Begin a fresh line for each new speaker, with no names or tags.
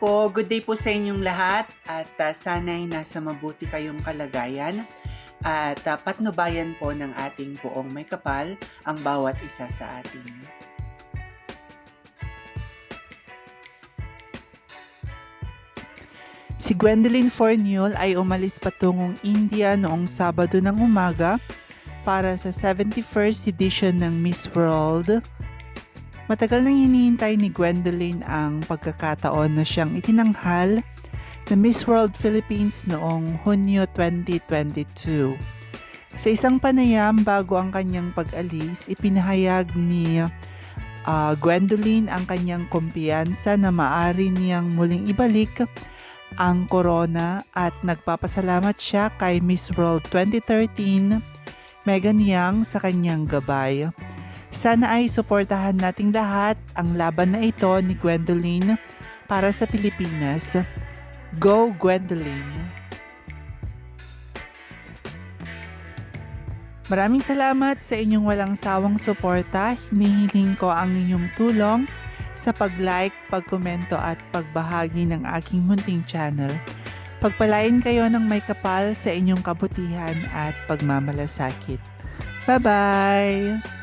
po, good day po sa inyong lahat at sana'y nasa mabuti kayong kalagayan at patnubayan po ng ating poong may kapal ang bawat isa sa atin. Si Gwendolyn Forniol ay umalis patungong India noong Sabado ng umaga para sa 71st edition ng Miss World. Matagal nang hinihintay ni Gwendolyn ang pagkakataon na siyang itinanghal na Miss World Philippines noong Hunyo 2022. Sa isang panayam bago ang kanyang pag-alis, ipinahayag ni Gwendolyn ang kanyang kumpiyansa na maaari niyang muling ibalik ang corona at nagpapasalamat siya kay Miss World 2013, Megan Yang sa kanyang gabay. Sana ay suportahan nating lahat ang laban na ito ni Gwendolyn para sa Pilipinas. Go Gwendolyn! Maraming salamat sa inyong walang sawang suporta. Hinihiling ko ang inyong tulong sa pag-like, pag-komento at pagbahagi ng aking munting channel. Pagpalain kayo ng may kapal sa inyong kabutihan at pagmamalasakit. Bye-bye!